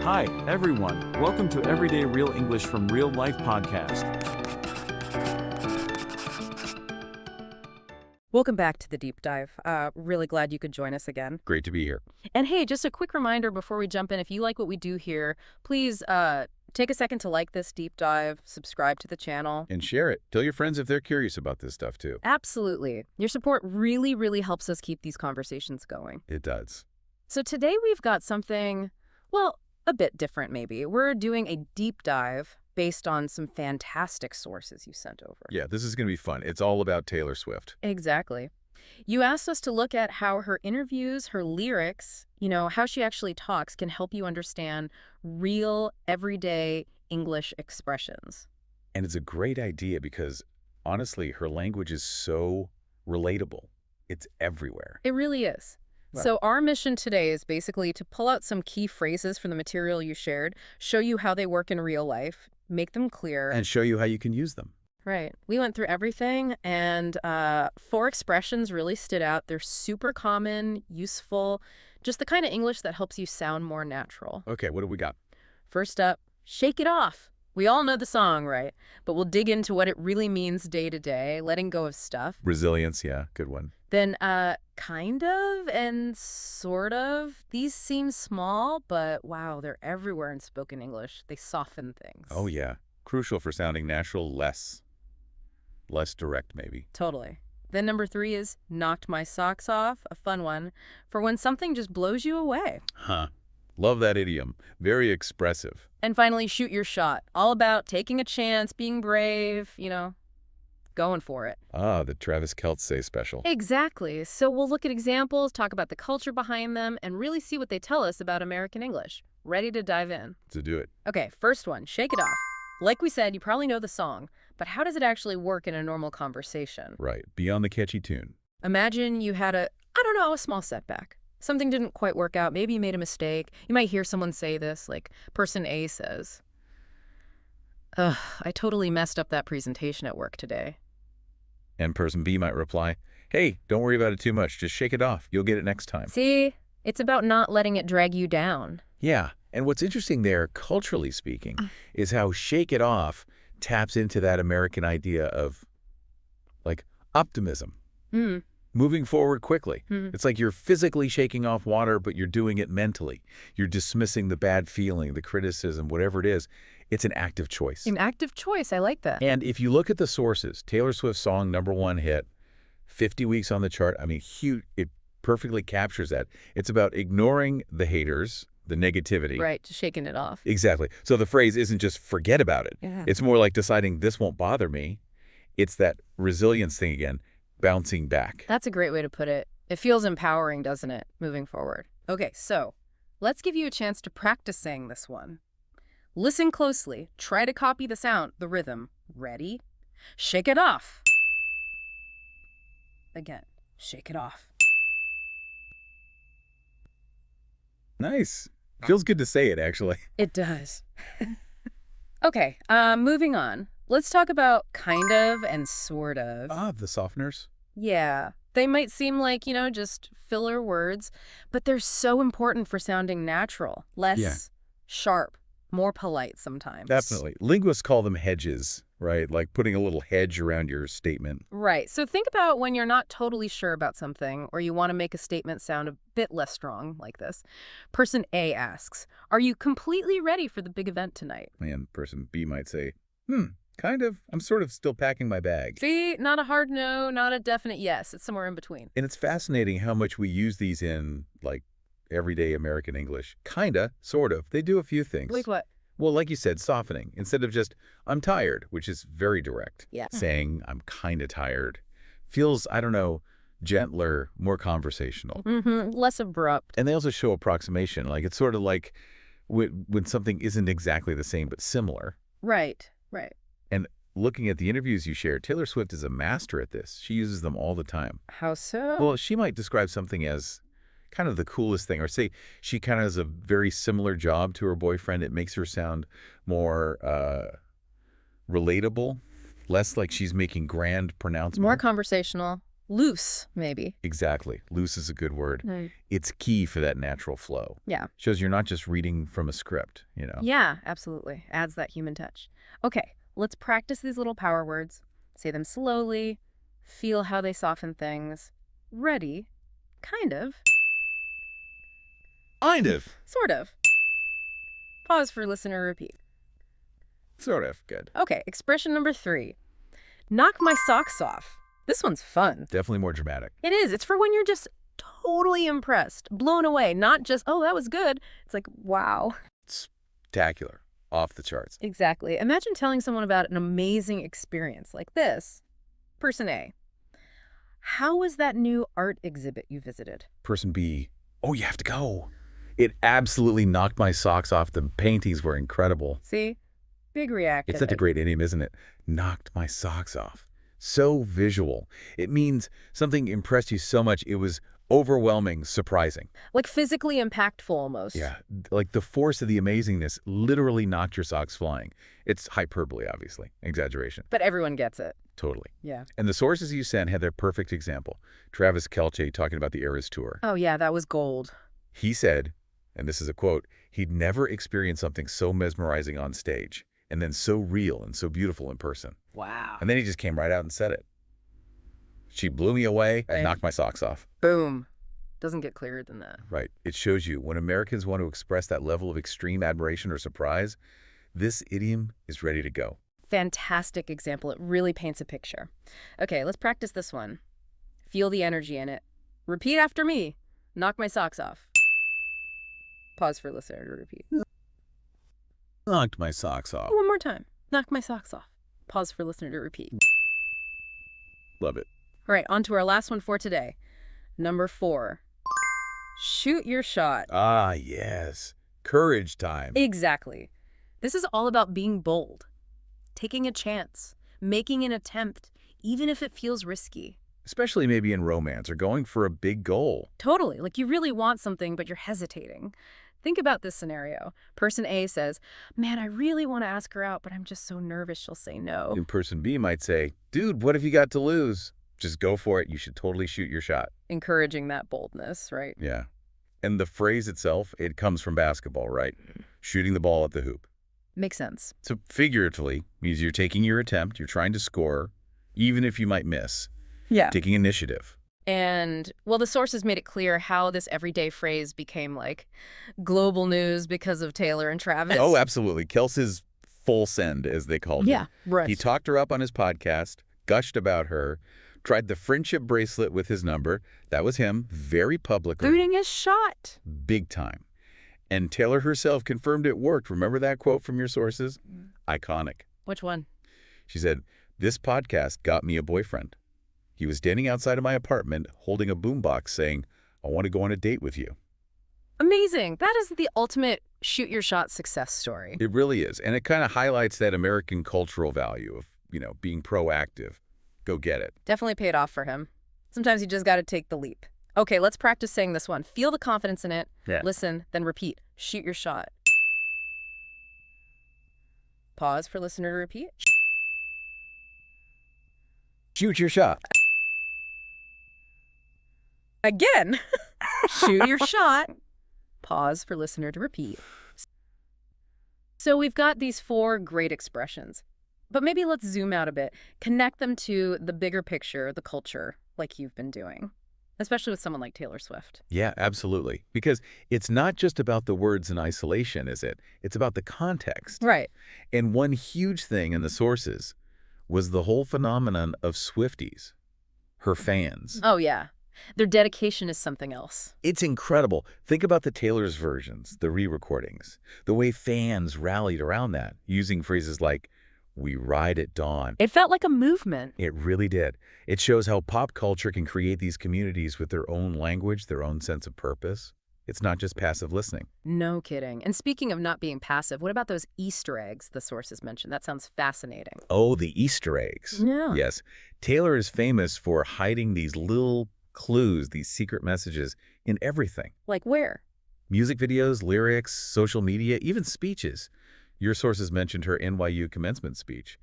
Hi, everyone. Welcome to Everyday Real English from Real Life podcast. Welcome back to the deep dive. Really glad you could join us again. Great to be here. And hey, just a quick reminder before we jump in, if you like what we do here, please take a second to like this deep dive, subscribe to the channel. And share it. Tell your friends if they're curious about this stuff too. Absolutely. Your support really, really helps us keep these conversations going. It does. So today we've got something, well, a bit different maybe. We're doing a deep dive based on some fantastic sources you sent over. Yeah, this is going to be fun. It's all about Taylor Swift. Exactly. You asked us to look at how her interviews, her lyrics, how she actually talks can help you understand real, everyday English expressions. And it's a great idea because, honestly, her language is so relatable. It's everywhere. It really is. Wow. So our mission today is basically to pull out some key phrases from the material you shared, show you how they work in real life, make them clear. And show you how you can use them. Right. We went through everything, and 4 expressions really stood out. They're super common, useful, just the kind of English that helps you sound more natural. Okay, what do we got? First up, shake it off. We all know the song, right? But we'll dig into what it really means day to day, letting go of stuff. Resilience, yeah, good one. Then kind of and sort of. These seem small, but wow, they're everywhere in spoken English. They soften things. Oh, yeah. Crucial for sounding natural, less direct, maybe. Totally. Then number 3 is knocked my socks off, a fun one, for when something just blows you away. Huh. Love that idiom. Very expressive. And finally, shoot your shot. All about taking a chance, being brave, going for it. Ah, the Travis Kelce special. Exactly. So we'll look at examples, talk about the culture behind them, and really see what they tell us about American English. Ready to dive in? To do it. Okay, first one, shake it off. Like we said, you probably know the song, but how does it actually work in a normal conversation? Right. Beyond the catchy tune. Imagine you had a small setback. Something didn't quite work out. Maybe you made a mistake. You might hear someone say this, like person A says, "Ugh, I totally messed up that presentation at work today." And person B might reply, "Hey, don't worry about it too much. Just shake it off. You'll get it next time." See? It's about not letting it drag you down. Yeah. And what's interesting there, culturally speaking, is how shake it off taps into that American idea of, like, optimism. Mm. Moving forward quickly. Mm. It's like you're physically shaking off water, but you're doing it mentally. You're dismissing the bad feeling, the criticism, whatever it is. It's an active choice. An active choice. I like that. And if you look at the sources, Taylor Swift's song, #1 hit, 50 weeks on the chart. I mean, huge. It perfectly captures that. It's about ignoring the haters, the negativity. Right, just shaking it off. Exactly. So the phrase isn't just forget about it. Yeah. It's more like deciding this won't bother me. It's that resilience thing again, bouncing back. That's a great way to put it. It feels empowering, doesn't it, moving forward? Okay, so let's give you a chance to practice saying this one. Listen closely. Try to copy the sound, the rhythm. Ready? Shake it off. Again, shake it off. Nice. Feels good to say it, actually. It does. Okay, moving on. Let's talk about kind of and sort of. Ah, the softeners. Yeah, they might seem like, just filler words, but they're so important for sounding natural, less sharp, more polite sometimes. Definitely. Linguists call them hedges, right? Like putting a little hedge around your statement. Right. So think about when you're not totally sure about something or you want to make a statement sound a bit less strong like this. Person A asks, "Are you completely ready for the big event tonight?" And person B might say, kind of. I'm sort of still packing my bag. See, not a hard no, not a definite yes. It's somewhere in between. And it's fascinating how much we use these in, like, everyday American English. Kinda, sort of. They do a few things. Like what? Well, like you said, softening. Instead of just, I'm tired, which is very direct. Yeah. Saying, I'm kind of tired, feels, I don't know, gentler, more conversational. Less abrupt. And they also show approximation. Like, it's sort of like when something isn't exactly the same, but similar. Right. And looking at the interviews you shared, Taylor Swift is a master at this. She uses them all the time. How so? Well, she might describe something as kind of the coolest thing, or say she kind of has a very similar job to her boyfriend. It makes her sound more relatable, less like she's making grand pronouncements. More conversational. Loose, maybe. Exactly. Loose is a good word. Right. It's key for that natural flow. Yeah. Shows you're not just reading from a script, you know. Yeah, absolutely. Adds that human touch. Okay, let's practice these little power words. Say them slowly. Feel how they soften things. Ready. Kind of. Kind of. Sort of. Pause for listener repeat. Sort of. Good. Okay, expression number 3. Knock my socks off. This one's fun. Definitely more dramatic. It is. It's for when you're just totally impressed, blown away, not just, oh, that was good. It's like, wow. Spectacular. Off the charts. Exactly. Imagine telling someone about an amazing experience like this. Person A. How was that new art exhibit you visited? Person B. Oh, you have to go. It absolutely knocked my socks off. The paintings were incredible. See? Big reaction. It's such a great idiom, isn't it? Knocked my socks off. So visual. It means something impressed you so much it was overwhelming, surprising. Like physically impactful almost. Yeah, like the force of the amazingness literally knocked your socks flying. It's hyperbole, obviously. Exaggeration. But everyone gets it. Totally. Yeah. And the sources you sent had their perfect example. Travis Kelce talking about the Eras Tour. Oh, yeah, that was gold. He said, and this is a quote, he'd never experienced something so mesmerizing on stage and then so real and so beautiful in person. Wow. And then he just came right out and said it. She blew me away and Right. knocked my socks off. Boom. Doesn't get clearer than that. Right. It shows you when Americans want to express that level of extreme admiration or surprise, this idiom is ready to go. Fantastic example. It really paints a picture. Okay, let's practice this one. Feel the energy in it. Repeat after me. Knock my socks off. Pause for listener to repeat. Knocked my socks off. One more time. Knock my socks off. Pause for listener to repeat. Love it. All right, on to our last one for today. Number 4. Shoot your shot. Ah, yes. Courage time. Exactly. This is all about being bold, taking a chance, making an attempt, even if it feels risky. Especially maybe in romance or going for a big goal. Totally. Like you really want something, but you're hesitating. Think about this scenario. Person A says, man, I really want to ask her out, but I'm just so nervous she'll say no. And person B might say, dude, what have you got to lose? Just go for it. You should totally shoot your shot. Encouraging that boldness, right? Yeah. And the phrase itself, it comes from basketball, right? Shooting the ball at the hoop. Makes sense. So figuratively, means you're taking your attempt, you're trying to score, even if you might miss. Yeah. Taking initiative. And, well, the sources made it clear how this everyday phrase became, like, global news because of Taylor and Travis. Oh, absolutely. Kelsey's full send, as they called it. Yeah, right. He talked her up on his podcast, gushed about her, tried the friendship bracelet with his number. That was him, very publicly. Booting his shot. Big time. And Taylor herself confirmed it worked. Remember that quote from your sources? Iconic. Which one? She said, this podcast got me a boyfriend. He was standing outside of my apartment holding a boombox saying, I want to go on a date with you. Amazing. That is the ultimate shoot your shot success story. It really is. And it kind of highlights that American cultural value of, being proactive. Go get it. Definitely paid off for him. Sometimes you just got to take the leap. Okay, let's practice saying this one. Feel the confidence in it. Yeah. Listen, then repeat. Shoot your shot. Pause for listener to repeat. Shoot your shot. Again. Shoot your shot. Pause for listener to repeat. So we've got these 4 great expressions, but maybe let's zoom out a bit, connect them to the bigger picture, the culture, like you've been doing, especially with someone like Taylor Swift. Yeah, absolutely. Because it's not just about the words in isolation, is it? It's about the context. Right. And one huge thing in the sources was the whole phenomenon of Swifties, her fans. Oh, yeah. Their dedication is something else. It's incredible. Think about the Taylor's versions, the re-recordings, the way fans rallied around that, using phrases like, we ride at dawn. It felt like a movement. It really did. It shows how pop culture can create these communities with their own language, their own sense of purpose. It's not just passive listening. No kidding. And speaking of not being passive, what about those Easter eggs the sources mentioned? That sounds fascinating. Oh, the Easter eggs. Yeah. Yes. Taylor is famous for hiding these little clues, these secret messages in everything. Like where? Music videos, lyrics, social media, even speeches. Your sources mentioned her NYU commencement speech.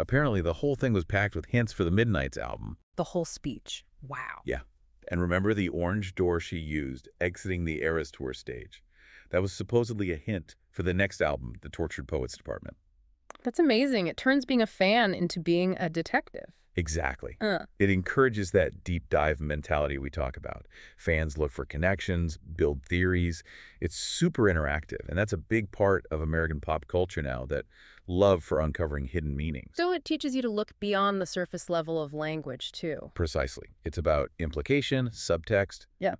Apparently, the whole thing was packed with hints for the Midnight's album. The whole speech. Wow. Yeah. And remember the orange door she used exiting the Eras Tour stage? That was supposedly a hint for the next album, The Tortured Poets Department. That's amazing. It turns being a fan into being a detective. Exactly. It encourages that deep dive mentality we talk about. Fans look for connections, build theories. It's super interactive, and that's a big part of American pop culture now, that love for uncovering hidden meanings. So it teaches you to look beyond the surface level of language, too. Precisely. It's about implication, subtext. Yeah.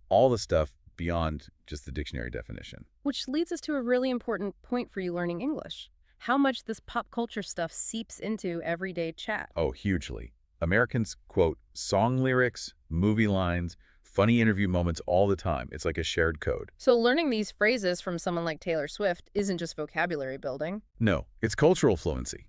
All the stuff beyond just the dictionary definition. Which leads us to a really important point for you learning English. How much this pop culture stuff seeps into everyday chat. Oh, hugely. Americans quote song lyrics, movie lines, funny interview moments all the time. It's like a shared code. So learning these phrases from someone like Taylor Swift isn't just vocabulary building. No, it's cultural fluency.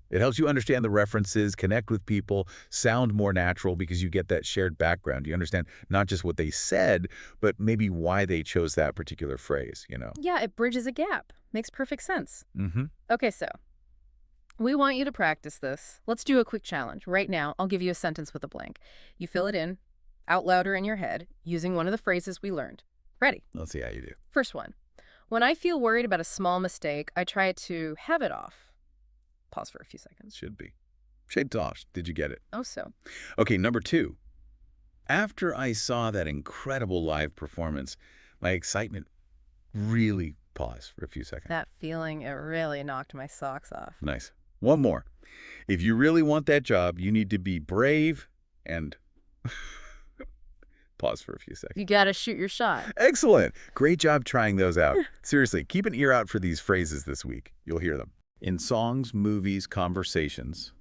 It helps you understand the references, connect with people, sound more natural because you get that shared background. You understand not just what they said, but maybe why they chose that particular phrase, you know? Yeah, it bridges a gap. Makes perfect sense. Mm-hmm. Okay, so we want you to practice this. Let's do a quick challenge. Right now, I'll give you a sentence with a blank. You fill it in, out loud or in your head, using one of the phrases we learned. Ready? Let's see how you do. First one. When I feel worried about a small mistake, I try to have it off. Pause for a few seconds. Should be. Shade tosh. Did you get it? Oh, so. Okay, number 2. After I saw that incredible live performance, my excitement really paused for a few seconds. That feeling, it really knocked my socks off. Nice. One more. If you really want that job, you need to be brave and... Pause for a few seconds. You gotta shoot your shot. Excellent. Great job trying those out. Seriously, keep an ear out for these phrases this week. You'll hear them. In songs, movies, conversations,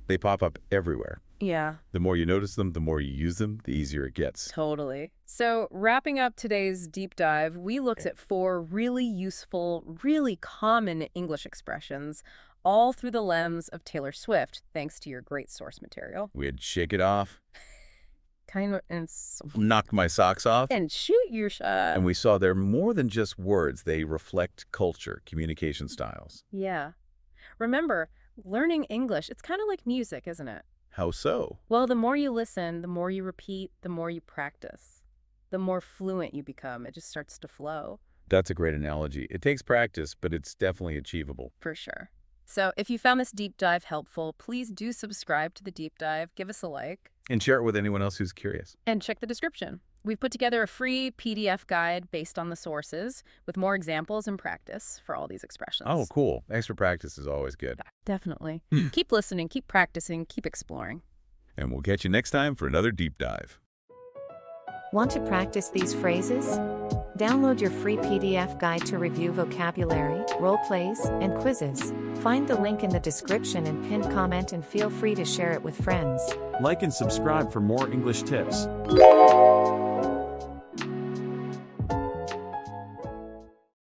they pop up everywhere. Yeah. The more you notice them, the more you use them, the easier it gets. Totally. So wrapping up today's deep dive, we looked at 4 really useful, really common English expressions, all through the lens of Taylor Swift, thanks to your great source material. We had shake it off, And knocked my socks off, and shoot your shot. and we saw they're more than just words. They reflect culture, communication styles. Yeah. Remember, learning English, it's kind of like music, isn't it? How so? Well, the more you listen, the more you repeat, the more you practice, the more fluent you become. It just starts to flow. That's a great analogy. It takes practice, but it's definitely achievable. For sure. So if you found this deep dive helpful, please do subscribe to the deep dive, give us a like, And share it with anyone else who's curious. and check the description. We've put together a free PDF guide based on the sources with more examples and practice for all these expressions. Oh, cool. Extra practice is always good. Definitely. Keep listening, keep practicing, keep exploring. And we'll catch you next time for another deep dive. Want to practice these phrases? Download your free PDF guide to review vocabulary, role plays, and quizzes. Find the link in the description and pinned comment, and feel free to share it with friends. Like and subscribe for more English tips.